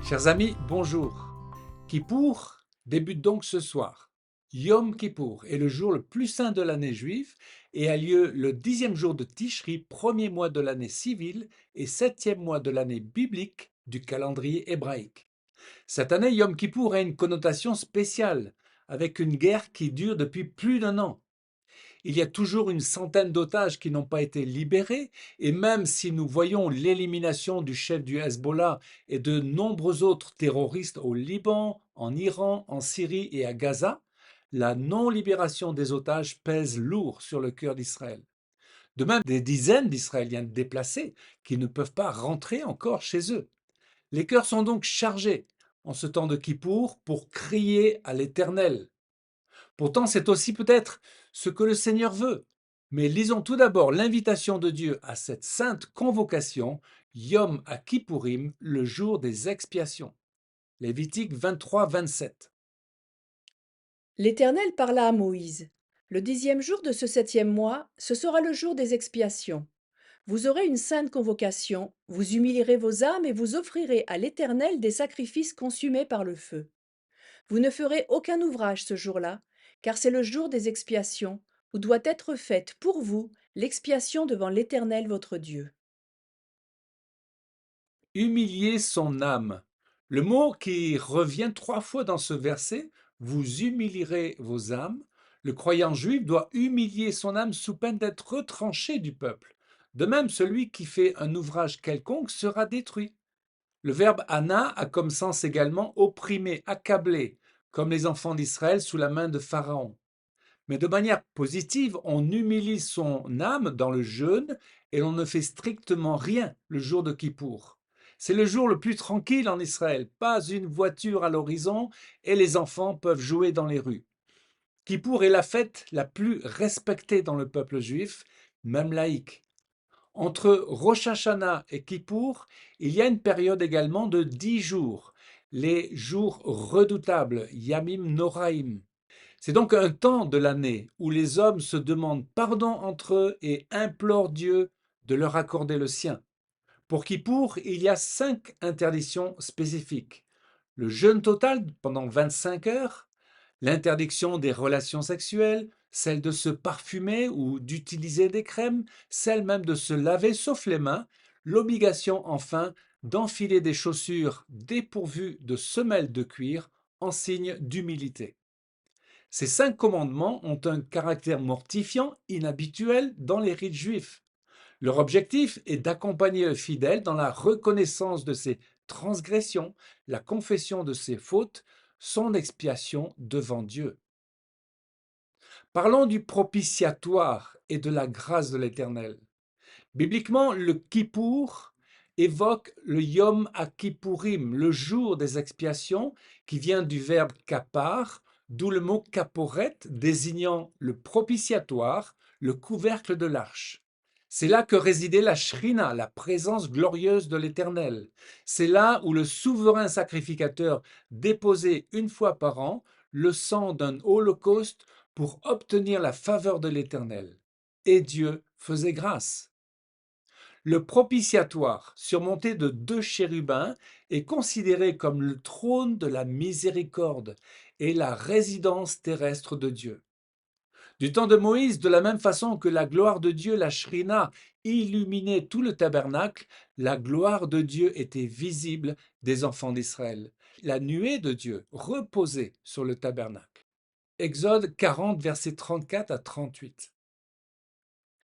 Chers amis, bonjour. Kippour débute donc ce soir. Yom Kippour est le jour le plus saint de l'année juive et a lieu le 10e jour de Tishri, premier mois de l'année civile et 7e mois de l'année biblique du calendrier hébraïque. Cette année, Yom Kippour a une connotation spéciale, avec une guerre qui dure depuis plus d'un an. Il y a toujours une centaine d'otages qui n'ont pas été libérés, et même si nous voyons l'élimination du chef du Hezbollah et de nombreux autres terroristes au Liban, en Iran, en Syrie et à Gaza, la non-libération des otages pèse lourd sur le cœur d'Israël. De même, des dizaines d'Israéliens déplacés qui ne peuvent pas rentrer encore chez eux. Les cœurs sont donc chargés en ce temps de Kippour pour crier à l'Éternel. Pourtant, c'est aussi peut-être ce que le Seigneur veut. Mais lisons tout d'abord l'invitation de Dieu à cette sainte convocation, Yom Kippourim, le jour des expiations. Lévitique 23-27. L'Éternel parla à Moïse. Le 10e jour de ce 7e mois, ce sera le jour des expiations. Vous aurez une sainte convocation, vous humilierez vos âmes et vous offrirez à l'Éternel des sacrifices consumés par le feu. Vous ne ferez aucun ouvrage ce jour-là, car c'est le jour des expiations, où doit être faite pour vous l'expiation devant l'Éternel votre Dieu. Humilier son âme. Le mot qui revient 3 fois dans ce verset, vous humilierez vos âmes. Le croyant juif doit humilier son âme sous peine d'être retranché du peuple. De même, celui qui fait un ouvrage quelconque sera détruit. Le verbe ana a comme sens également opprimer, accabler, comme les enfants d'Israël sous la main de Pharaon. Mais de manière positive, on humilie son âme dans le jeûne et l'on ne fait strictement rien le jour de Kippour. C'est le jour le plus tranquille en Israël, pas une voiture à l'horizon et les enfants peuvent jouer dans les rues. Kippour est la fête la plus respectée dans le peuple juif, même laïque. Entre Rosh Hashanah et Kippour, il y a une période également de 10 jours, les jours redoutables, Yamim Noraim. C'est donc un temps de l'année où les hommes se demandent pardon entre eux et implorent Dieu de leur accorder le sien. Pour Kippour, il y a 5 interdictions spécifiques. Le jeûne total pendant 25 heures, l'interdiction des relations sexuelles, celle de se parfumer ou d'utiliser des crèmes, celle même de se laver sauf les mains, l'obligation enfin d'enfiler des chaussures dépourvues de semelles de cuir en signe d'humilité. Ces 5 commandements ont un caractère mortifiant, inhabituel dans les rites juifs. Leur objectif est d'accompagner le fidèle dans la reconnaissance de ses transgressions, la confession de ses fautes, son expiation devant Dieu. Parlons du propitiatoire et de la grâce de l'Éternel. Bibliquement, le Kippour évoque le Yom HaKippourim, le jour des expiations, qui vient du verbe kapar, d'où le mot kaporet désignant le propitiatoire, le couvercle de l'arche. C'est là que résidait la Shrina, la présence glorieuse de l'Éternel. C'est là où le souverain sacrificateur déposait une fois par an le sang d'un holocauste pour obtenir la faveur de l'Éternel. Et Dieu faisait grâce. Le propitiatoire, surmonté de 2 chérubins, est considéré comme le trône de la miséricorde et la résidence terrestre de Dieu. Du temps de Moïse, de la même façon que la gloire de Dieu, la Shrina, illuminait tout le tabernacle, la gloire de Dieu était visible des enfants d'Israël. La nuée de Dieu reposait sur le tabernacle. Exode 40, versets 34 à 38.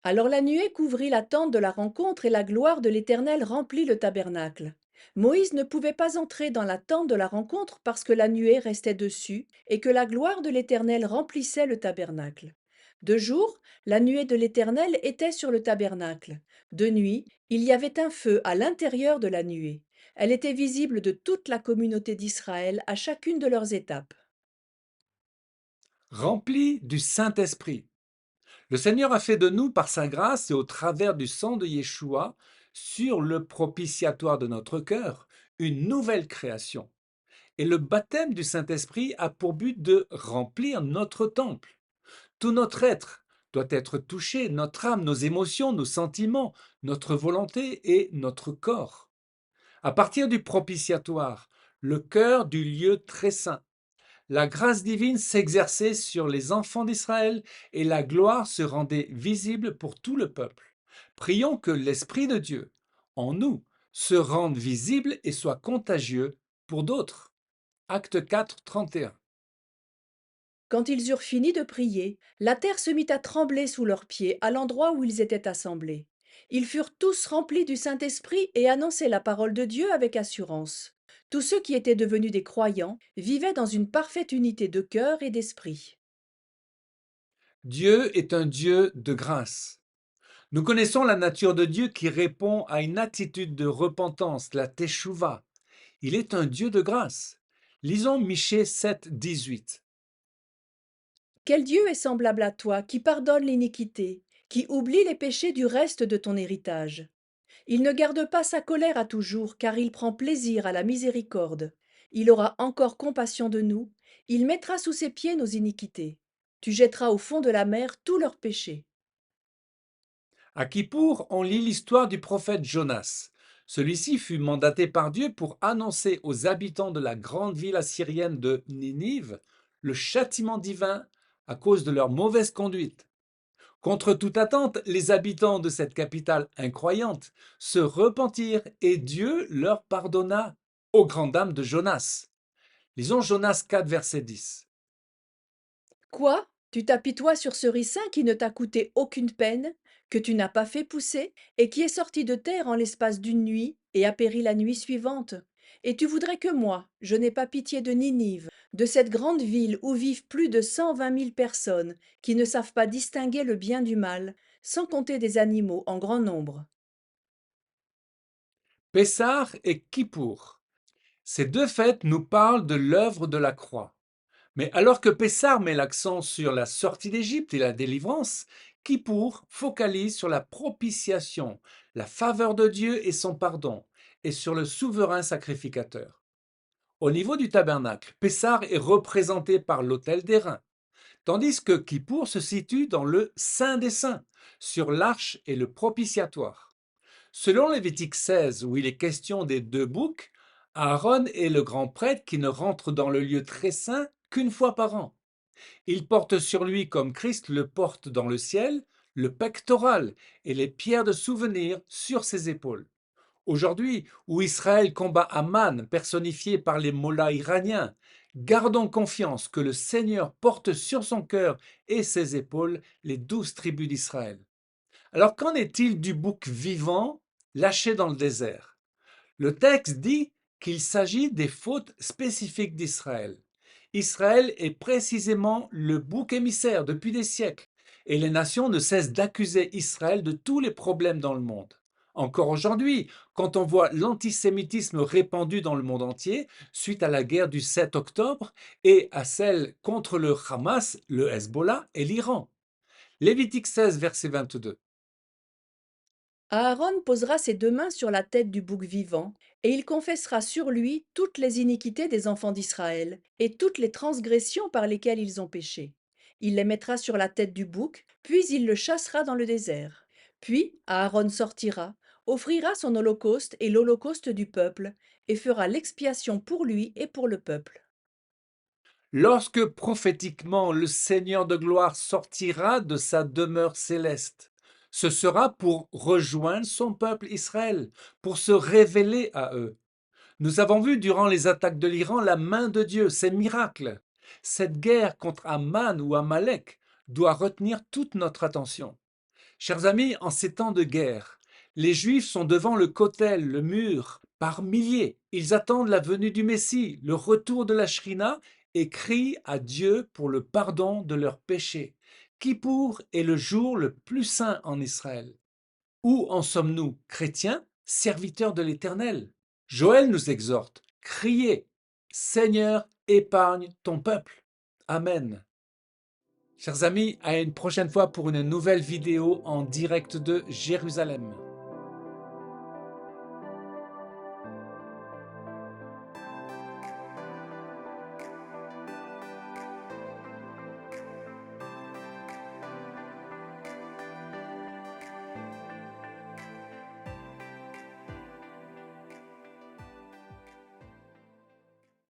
Alors la nuée couvrit la tente de la rencontre et la gloire de l'Éternel remplit le tabernacle. Moïse ne pouvait pas entrer dans la tente de la rencontre parce que la nuée restait dessus et que la gloire de l'Éternel remplissait le tabernacle. De jour, la nuée de l'Éternel était sur le tabernacle. De nuit, il y avait un feu à l'intérieur de la nuée. Elle était visible de toute la communauté d'Israël à chacune de leurs étapes. Rempli du Saint-Esprit. Le Seigneur a fait de nous, par sa grâce et au travers du sang de Yeshua, sur le propitiatoire de notre cœur, une nouvelle création. Et le baptême du Saint-Esprit a pour but de remplir notre temple. Tout notre être doit être touché, notre âme, nos émotions, nos sentiments, notre volonté et notre corps. À partir du propitiatoire, le cœur du lieu très saint. La grâce divine s'exerçait sur les enfants d'Israël et la gloire se rendait visible pour tout le peuple. Prions que l'Esprit de Dieu, en nous, se rende visible et soit contagieux pour d'autres. Acte 4, 31. Quand ils eurent fini de prier, la terre se mit à trembler sous leurs pieds à l'endroit où ils étaient assemblés. Ils furent tous remplis du Saint-Esprit et annonçaient la parole de Dieu avec assurance. Tous ceux qui étaient devenus des croyants vivaient dans une parfaite unité de cœur et d'esprit. Dieu est un Dieu de grâce. Nous connaissons la nature de Dieu qui répond à une attitude de repentance, la teshuva. Il est un Dieu de grâce. Lisons Michée 7, 18. Quel Dieu est semblable à toi qui pardonne l'iniquité, qui oublie les péchés du reste de ton héritage? Il ne garde pas sa colère à toujours, car il prend plaisir à la miséricorde. Il aura encore compassion de nous, il mettra sous ses pieds nos iniquités. Tu jetteras au fond de la mer tous leurs péchés. À Kippour, on lit l'histoire du prophète Jonas. Celui-ci fut mandaté par Dieu pour annoncer aux habitants de la grande ville assyrienne de Ninive le châtiment divin à cause de leur mauvaise conduite. Contre toute attente, les habitants de cette capitale incroyante se repentirent et Dieu leur pardonna, aux grandes dames de Jonas. Lisons Jonas 4, verset 10. Quoi? Tu t'apitoies sur ce ricin qui ne t'a coûté aucune peine, que tu n'as pas fait pousser, et qui est sorti de terre en l'espace d'une nuit, et a péri la nuit suivante? Et tu voudrais que moi, je n'ai pas pitié de Ninive, de cette grande ville où vivent plus de 120 000 personnes, qui ne savent pas distinguer le bien du mal, sans compter des animaux en grand nombre. Pessah et Kippour. Ces deux fêtes nous parlent de l'œuvre de la croix. Mais alors que Pessah met l'accent sur la sortie d'Égypte et la délivrance, Kippour focalise sur la propitiation, la faveur de Dieu et son pardon, et sur le souverain sacrificateur. Au niveau du tabernacle, Pessah est représenté par l'autel d'airain, tandis que Kippour se situe dans le Saint des Saints, sur l'arche et le propitiatoire. Selon Lévitique 16, où il est question des deux boucs, Aaron est le grand prêtre qui ne rentre dans le lieu très saint qu'une fois par an. Il porte sur lui, comme Christ le porte dans le ciel, le pectoral et les pierres de souvenir sur ses épaules. Aujourd'hui, où Israël combat Aman, personnifié par les mollahs iraniens, gardons confiance que le Seigneur porte sur son cœur et ses épaules les 12 tribus d'Israël. Alors qu'en est-il du bouc vivant lâché dans le désert? Le texte dit qu'il s'agit des fautes spécifiques d'Israël. Israël est précisément le bouc émissaire depuis des siècles, et les nations ne cessent d'accuser Israël de tous les problèmes dans le monde. Encore aujourd'hui, quand on voit l'antisémitisme répandu dans le monde entier, suite à la guerre du 7 octobre et à celle contre le Hamas, le Hezbollah et l'Iran. Lévitique 16, verset 22. Aaron posera ses deux mains sur la tête du bouc vivant, et il confessera sur lui toutes les iniquités des enfants d'Israël, et toutes les transgressions par lesquelles ils ont péché. Il les mettra sur la tête du bouc, puis il le chassera dans le désert. Puis Aaron sortira, offrira son holocauste et l'holocauste du peuple, et fera l'expiation pour lui et pour le peuple. Lorsque prophétiquement le Seigneur de gloire sortira de sa demeure céleste, ce sera pour rejoindre son peuple Israël, pour se révéler à eux. Nous avons vu durant les attaques de l'Iran la main de Dieu, ses miracles. Cette guerre contre Aman ou Amalek doit retenir toute notre attention. Chers amis, en ces temps de guerre, les Juifs sont devant le Kotel, le mur, par milliers. Ils attendent la venue du Messie, le retour de la Shrina et crient à Dieu pour le pardon de leurs péchés. Kippour est le jour le plus saint en Israël. Où en sommes-nous, chrétiens, serviteurs de l'Éternel? Joël nous exhorte, criez, Seigneur, épargne ton peuple. Amen. Chers amis, à une prochaine fois pour une nouvelle vidéo en direct de Jérusalem.